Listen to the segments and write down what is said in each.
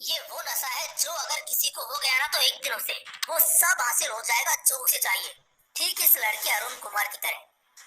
ये वो नशा है जो अगर किसी को हो गया ना तो एक दिन उसे वो सब हासिल हो जाएगा जो उसे चाहिए। ठीक इस लड़के अरुण कुमार की तरह।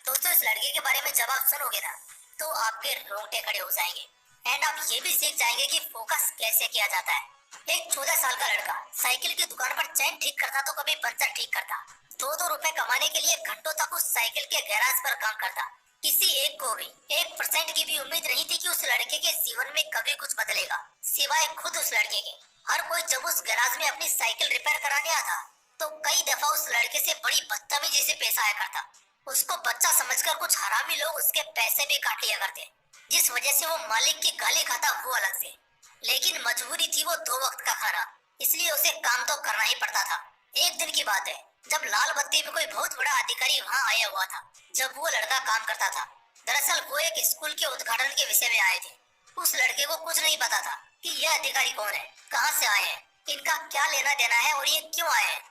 दोस्तों, इस लड़के के बारे में जब आप सुनोगे ना तो आपके रोंगटे खड़े हो जाएंगे। एंड आप ये भी सीख जाएंगे कि फोकस कैसे किया जाता है। एक 14 साल का लड़का साइकिल की दुकान पर चैन ठीक करता तो कभी पंचर ठीक करता। दो दो रुपए कमाने के लिए घंटों तक उस साइकिल के गैराज पर काम करता। किसी एक को भी 1% की भी उम्मीद नहीं थी कि उस लड़के के जीवन में कभी कुछ बदलेगा, सिवाय खुद उस लड़के के। हर कोई जब उस गैराज में अपनी साइकिल रिपेयर कराने आता तो कई दफा उस लड़के से बड़ी बदतमीजी से पेश आया करता। उसको बच्चा समझकर कुछ हरामी लोग उसके पैसे भी काट लिया करते, जिस वजह से वो मालिक की गाली खाता वो अलग से। लेकिन मजबूरी थी वो 2 वक्त का खाना, इसलिए उसे काम तो करना ही पड़ता था। एक दिन की बात है जब लाल बत्ती में कोई बहुत बड़ा अधिकारी वहाँ आया हुआ था जब वो लड़का काम करता था। दरअसल वो एक स्कूल के उद्घाटन के विषय में आए थे। उस लड़के को कुछ नहीं पता था कि यह अधिकारी कौन है, कहाँ से आए हैं, इनका क्या लेना देना है और ये क्यों आए हैं।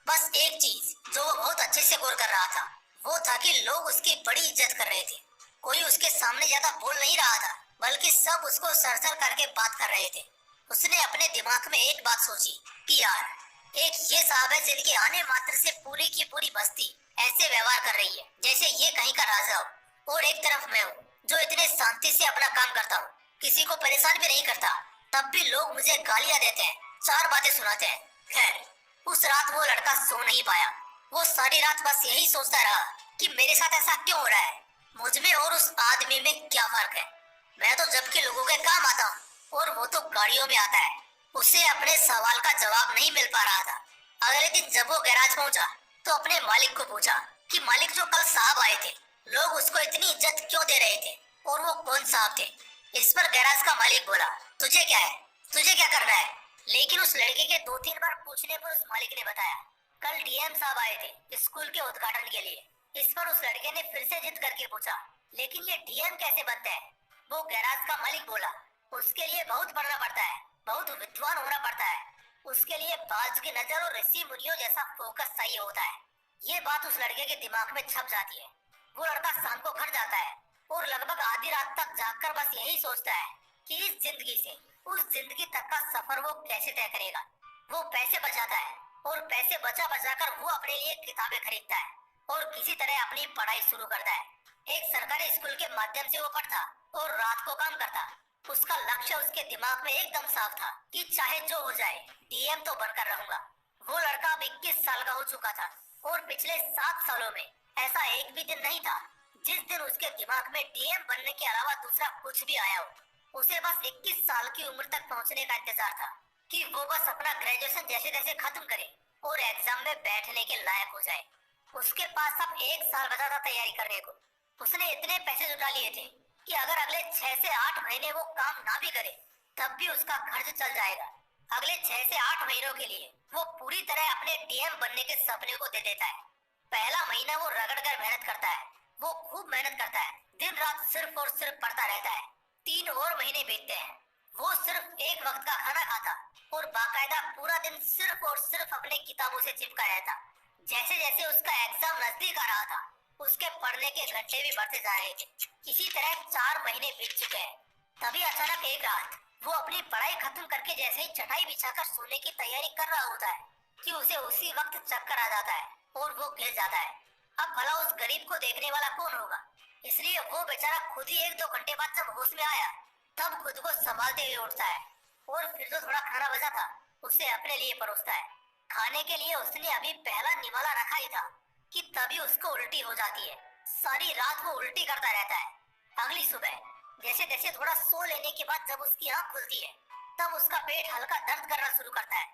बस एक चीज जो वो बहुत अच्छे से गौर कर रहा था वो था कि लोग उसकी बड़ी इज्जत कर रहे थे। कोई उसके सामने ज्यादा बोल नहीं रहा था, बल्कि सब उसको सर करके बात कर रहे थे। उसने अपने दिमाग में एक बात सोची कि यार, एक ये साहब है जिनके आने मात्र से पूरी की पूरी बस्ती ऐसे व्यवहार कर रही है जैसे ये कहीं का राजा हो, और एक तरफ मैं हूँ जो इतने शांति से अपना काम करता हूँ, किसी को परेशान भी नहीं करता, तब भी लोग मुझे गालियाँ देते हैं, चार बातें सुनाते हैं। खैर, उस रात वो लड़का सो नहीं पाया। वो सारी रात बस यही सोचता रहा कि मेरे साथ ऐसा क्यों हो रहा है, मुझ में और उस आदमी में क्या फर्क है। मैं तो जब के लोगों के काम आता हूँ और वो तो गाड़ियों में आता है। उसे अपने सवाल का जवाब नहीं मिल पा रहा था। अगले दिन जब वो गैराज पहुंचा तो अपने मालिक को पूछा कि मालिक, जो कल साहब आए थे, लोग उसको इतनी इज्जत क्यों दे रहे थे और वो कौन साहब थे। इस पर गैराज का मालिक बोला, तुझे क्या है, तुझे क्या करना है। लेकिन उस लड़के के 2-3 बार पूछने पर उस मालिक ने बताया, कल डीएम साहब आए थे स्कूल के उद्घाटन के लिए। इस पर उस लड़के ने फिर से जिद करके पूछा, लेकिन ये डीएम कैसे बनते हैं। वो गैराज का मालिक बोला, उसके लिए बहुत पढ़ना पड़ता है, बहुत विद्वान होना पड़ता है, उसके लिए बाज की नजर और ऋषि मुनियों जैसा फोकस चाहिए होता है। ये बात उस लड़के के दिमाग में छप जाती है। वो लड़का शाम को घर जाता है और लगभग आधी रात तक जागकर बस यही सोचता है कि इस जिंदगी से उस जिंदगी तक का सफर वो कैसे तय करेगा। वो पैसे बचाता है और पैसे बचा बचा कर वो अपने लिए किताबें खरीदता है और किसी तरह अपनी पढ़ाई शुरू करता है। एक सरकारी स्कूल के माध्यम से वो पढ़ता और रात को काम करता। उसका लक्ष्य उसके दिमाग में एकदम साफ था कि चाहे जो हो जाए डीएम तो बनकर रहूंगा। वो लड़का अब 21 साल का हो चुका था और पिछले 7 सालों में ऐसा एक भी दिन नहीं था जिस दिन उसके दिमाग में डीएम बनने के अलावा दूसरा कुछ भी आया हो। उसे बस 21 साल की उम्र तक पहुंचने का इंतजार था कि वो बस अपना ग्रेजुएशन जैसे तैसे खत्म करे और एग्जाम में बैठने के लायक हो जाए। उसके पास अब 1 साल बचा था तैयारी करने को। उसने इतने पैसे जुटा लिए थे कि अगर अगले 6 से 8 महीने वो काम ना भी करे तब भी उसका खर्च चल जाएगा। अगले 6 से 8 महीनों के लिए वो पूरी तरह अपने डीएम बनने के सपने को दे देता है। पहला महीना वो रगड़ कर मेहनत करता है, वो खूब मेहनत करता है, दिन रात सिर्फ और सिर्फ पढ़ता रहता है। 3 और महीने बीतते हैं, वो सिर्फ एक वक्त का खाना खाता और बाकायदा पूरा दिन सिर्फ और सिर्फ अपने किताबों से चिपका रहता। जैसे जैसे उसका एग्जाम नजदीक आ रहा था उसके पढ़ने के घंटे भी बढ़ते जा रहे थे। इसी तरह 4 महीने बीत चुके हैं। तभी अचानक एक रात वो अपनी पढ़ाई खत्म करके जैसे ही चटाई बिछाकर सोने की तैयारी कर रहा होता है कि उसे उसी वक्त चक्कर आ जाता है और वो गिर जाता है। अब भला उस गरीब को देखने वाला कौन होगा, इसलिए वो बेचारा खुद ही 1-2 घंटे बाद जब होश में आया तब खुद को संभालते हुए उठता है और फिर जो थोड़ा खाना बचा था उसे अपने लिए परोसता है। खाने के लिए उसने अभी पहला निवाला रखा ही था कि तभी उसको उल्टी हो जाती है। सारी रात वो उल्टी करता रहता है। अगली सुबह जैसे जैसे थोड़ा सो लेने के बाद जब उसकी आंख खुलती है तब उसका पेट हल्का दर्द करना शुरू करता है।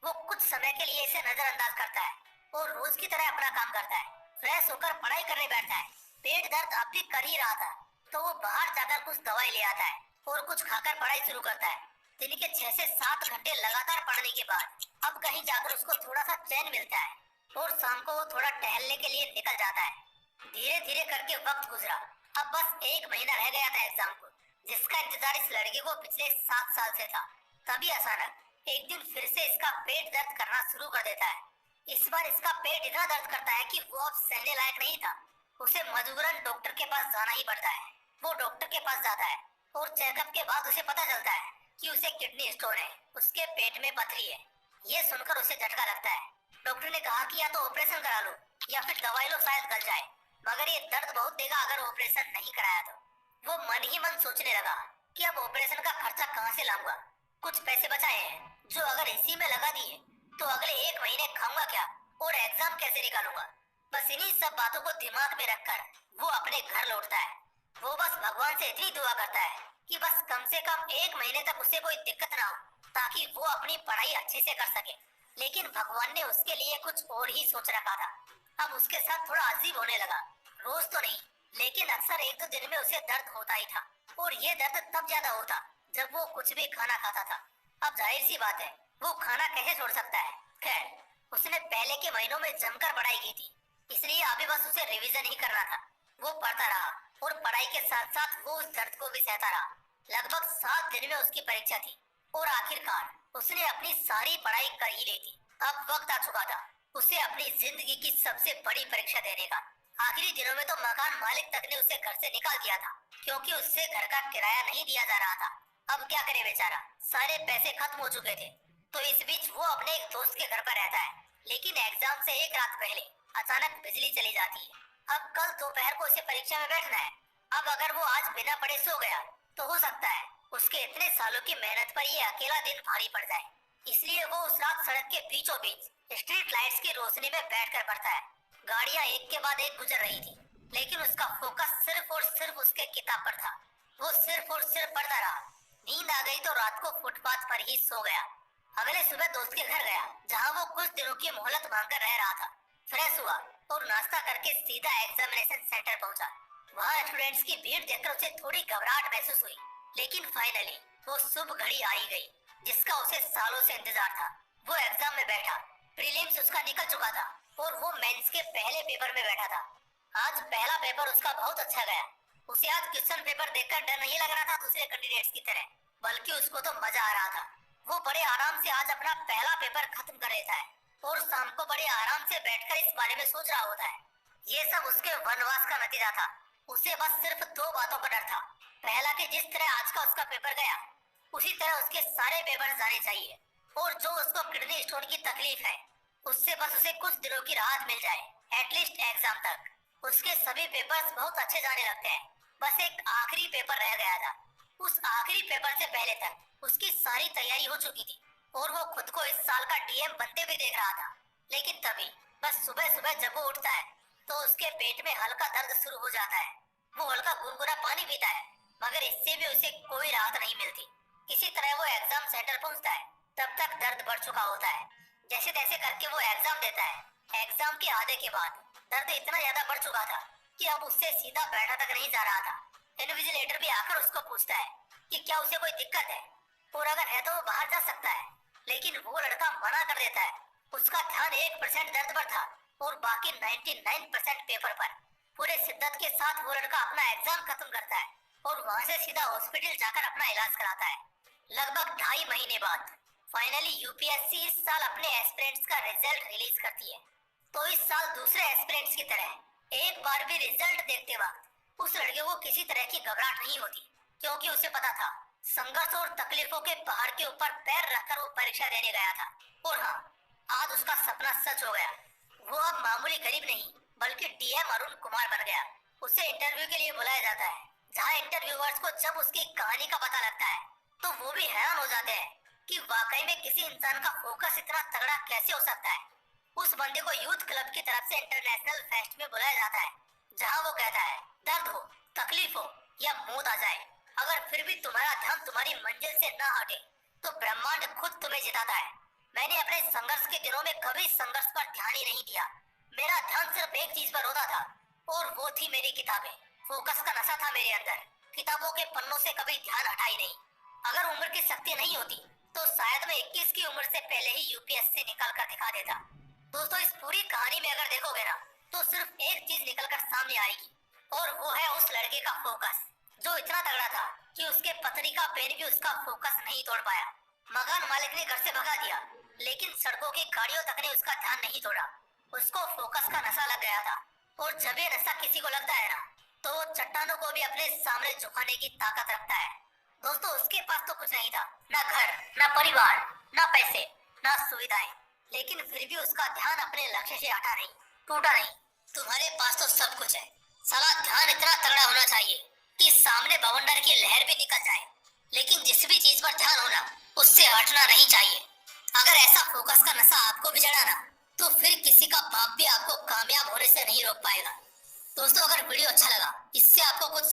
वो कुछ समय के लिए इसे नजरअंदाज करता है और रोज की तरह अपना काम करता है। फ्रेश होकर पढ़ाई करने बैठता है। पेट दर्द अब भी कर ही रहा था तो वो बाहर जाकर कुछ दवाई ले आता है और कुछ खाकर पढ़ाई शुरू करता है। दिन के 6 से 7 घंटे लगातार पढ़ने के बाद अब कहीं जाकर उसको थोड़ा सा चैन मिलता है और शाम को वो थोड़ा टहलने के लिए निकल जाता है। धीरे धीरे करके वक्त गुजरा। अब बस 1 महीना रह गया था एग्जाम को, जिसका इंतजार इस लड़के को पिछले 7 साल से था। तभी अचानक एक दिन फिर से इसका पेट दर्द करना शुरू कर देता है। इस बार इसका पेट इतना दर्द करता है कि वो अब सहने लायक नहीं था। उसे मजबूरन डॉक्टर के पास जाना ही पड़ता है। वो डॉक्टर के पास जाता है और चेकअप के बाद उसे पता चलता है कि उसे किडनी स्टोन है, उसके पेट में पथरी है। ये सुनकर उसे झटका लगता है। डॉक्टर ने कहा कि या तो ऑपरेशन करा लो या फिर दवाई लो, शायद गल जाए, मगर ये दर्द बहुत देगा अगर ऑपरेशन नहीं कराया तो। वो मन ही मन सोचने लगा कि अब ऑपरेशन का खर्चा कहाँ से लाऊंगा। कुछ पैसे बचाए हैं जो अगर इसी में लगा दिए तो अगले 1 महीने खाऊंगा क्या और एग्जाम कैसे निकालूंगा। बस इन्हीं सब बातों को दिमाग में रखकर वो अपने घर लौटता है। वो बस भगवान से इतनी दुआ करता है कि बस कम से कम 1 महीने तक उसे कोई दिक्कत ना हो, ताकि वो अपनी पढ़ाई अच्छे से कर सके। लेकिन भगवान ने उसके लिए कुछ और ही सोच रखा था। अब उसके साथ थोड़ा अजीब होने लगा। रोज तो नहीं, लेकिन अक्सर 1-2 दिन में उसे दर्द होता ही था, और ये दर्द तब ज्यादा होता जब वो कुछ भी खाना खाता था। अब जाहिर सी बात है, वो खाना कैसे छोड़ सकता है। खैर, उसने पहले के महीनों में जमकर पढ़ाई की थी, इसलिए अभी बस उसे रिवीजन ही करना था। वो पढ़ता रहा और पढ़ाई के साथ साथ वो उस दर्द को भी सहता रहा। लगभग 7 दिन में उसकी परीक्षा थी और आखिरकार उसने अपनी सारी पढ़ाई कर ही ली थी। अब वक्त आ चुका था उसे अपनी जिंदगी की सबसे बड़ी परीक्षा देने का। आखिरी दिनों में तो मकान मालिक तक ने उसे घर से निकाल दिया था, क्योंकि उससे घर का किराया नहीं दिया जा रहा था। अब क्या करे बेचारा, सारे पैसे खत्म हो चुके थे। तो इस बीच वो अपने एक दोस्त के घर पर रहता है, लेकिन एग्जाम से एक रात पहले अचानक बिजली चली जाती है। अब कल दोपहर को उसे परीक्षा में बैठना है। अब अगर वो आज बिना पढ़े सो गया तो हो सकता है उसके इतने सालों की मेहनत पर ये अकेला दिन भारी पड़ जाए। इसलिए वो उस रात सड़क के बीचों बीच स्ट्रीट लाइट्स की रोशनी में बैठकर पढ़ता है। गाड़ियां एक के बाद एक गुजर रही थी, लेकिन उसका फोकस सिर्फ और सिर्फ उसके किताब पर था। वो सिर्फ और सिर्फ पढ़ता रहा। नींद आ गई तो रात को फुटपाथ पर ही सो गया। अगले सुबह दोस्त के घर गया, जहाँ वो कुछ दिनों की मोहलत मांगकर रह रहा था। फ्रेश हुआ और नाश्ता करके सीधा एग्जामिनेशन सेंटर पहुंचा। वहाँ स्टूडेंट्स की भीड़ देखकर उसे थोड़ी घबराहट महसूस हुई, लेकिन फाइनली वो शुभ घड़ी आ ही गई जिसका उसे सालों से इंतजार था। वो एग्जाम में बैठा। प्रीलिम्स उसका निकल चुका था और वो मेंस के पहले पेपर में बैठा था। आज पहला पेपर उसका बहुत अच्छा गया। उसे आज क्वेश्चन पेपर देखकर डर नहीं लग रहा था दूसरे कैंडिडेट्स की तरह, बल्कि उसको तो मजा आ रहा था। वो बड़े आराम से आज अपना पहला पेपर खत्म कर लेता है और शाम को बड़े आराम से बैठकर इस बारे में सोच रहा होता है। ये सब उसके वनवास का नतीजा था। उसे बस सिर्फ 2 बातों का डर था। पहला कि जिस तरह आज का उसका पेपर गया, उसी तरह उसके सारे पेपर जाने चाहिए, और जो उसको किडनी स्टोन की तकलीफ है उससे बस उसे कुछ दिनों की राहत मिल जाए, एटलीस्ट एग्जाम तक। उसके सभी पेपर्स बहुत अच्छे जाने लगते हैं। बस एक आखिरी पेपर रह गया था। उस आखिरी पेपर से पहले तक उसकी सारी तैयारी हो चुकी थी और वो खुद को इस साल का डीएम बनते भी देख रहा था। लेकिन तभी बस सुबह सुबह जब वो उठता है तो उसके पेट में हल्का दर्द शुरू हो जाता है। वो हल्का गुनगुना पानी पीता है, मगर इससे भी उसे कोई राहत नहीं मिलती। किसी तरह वो एग्जाम सेंटर पहुंचता है। तब तक दर्द बढ़ चुका होता है। जैसे तैसे करके वो एग्जाम देता है। एग्जाम के आधे के बाद दर्द इतना ज्यादा बढ़ चुका था कि अब उससे सीधा बैठा तक नहीं जा रहा था। इन्विजिलेटर भी आकर उसको पूछता है कि क्या उसे कोई दिक्कत है, और अगर है तो वो बाहर जा सकता है। लेकिन वो लड़का मना कर देता है। उसका ध्यान 1% दर्द पर था और बाकी 99% पेपर पर। पूरे शिद्दत के साथ वो लड़का अपना एग्जाम खत्म करता है और वहाँ से सीधा हॉस्पिटल जाकर अपना इलाज कराता है। लगभग 2.5 महीने बाद फाइनली यूपीएससी इस साल अपने एस्पिरेंट्स का रिजल्ट रिलीज करती है। तो इस साल दूसरे एस्पिरेंट्स की तरह एक बार भी रिजल्ट देखते वक्त उस लड़के को किसी तरह की घबराहट नहीं होती, क्योंकि उसे पता था संघर्ष और तकलीफों के पहाड़ के ऊपर पैर रखकर वो परीक्षा देने गया था। और हाँ, आज उसका सपना सच हो गया। वो अब मामूली गरीब नहीं बल्कि डीएम अरुण कुमार बन गया। उसे इंटरव्यू के लिए बुलाया जाता है, जहाँ इंटरव्यूअर्स को जब उसकी कहानी का पता लगता है तो वो भी हैरान हो जाते हैं कि वाकई में किसी इंसान का फोकस इतना तगड़ा कैसे हो सकता है। उस बंदे को यूथ क्लब की तरफ से इंटरनेशनल फेस्ट में बुलाया जाता है, जहाँ वो कहता है दर्द हो, तकलीफ हो या मौत आ जाए, अगर फिर भी तुम्हारा ध्यान तुम्हारी मंजिल से न हटे तो ब्रह्मांड खुद तुम्हें जिताता है। मैंने अपने संघर्ष के दिनों में कभी संघर्ष पर ध्यान ही नहीं दिया। मेरा ध्यान सिर्फ एक चीज पर होता था और वो थी मेरी किताबें। फोकस का नशा था मेरे अंदर। किताबों के पन्नों से कभी ध्यान हटा ही नहीं। अगर उम्र की शक्ति नहीं होती तो शायद मैं 21 की उम्र से पहले ही यूपीएससी निकाल कर दिखा देता। दोस्तों, इस पूरी कहानी में अगर देखोगे ना तो सिर्फ एक चीज निकल कर सामने आएगी, और वो है उस लड़के का फोकस, जो इतना तगड़ा था कि उसके पथरी का पेन भी उसका फोकस नहीं तोड़ पाया। मकान मालिक ने घर से भगा दिया, लेकिन सड़कों की गाड़ियों तक ने उसका ध्यान नहीं तोड़ा। उसको फोकस का नशा लग गया था, और जब ये नशा किसी को लगता है ना तो वो चट्टानों को भी अपने सामने झुकाने की ताकत रखता है। दोस्तों उसके पास तो कुछ नहीं था, ना घर, ना परिवार, ना पैसे, ना सुविधाएं, लेकिन फिर भी उसका ध्यान अपने लक्ष्य से हटा नहीं, टूटा नहीं। तुम्हारे पास तो सब कुछ है, साला ध्यान इतना तगड़ा होना चाहिए कि सामने बवंडर की लहर भी निकल जाए, लेकिन जिस भी चीज पर ध्यान होना उससे हटना नहीं चाहिए। अगर ऐसा फोकस का नशा आपको भी चढ़ा ना, तो फिर किसी का बाप भी आपको कामयाब होने से नहीं रोक पाएगा। दोस्तों अगर वीडियो अच्छा लगा, इससे आपको कुछ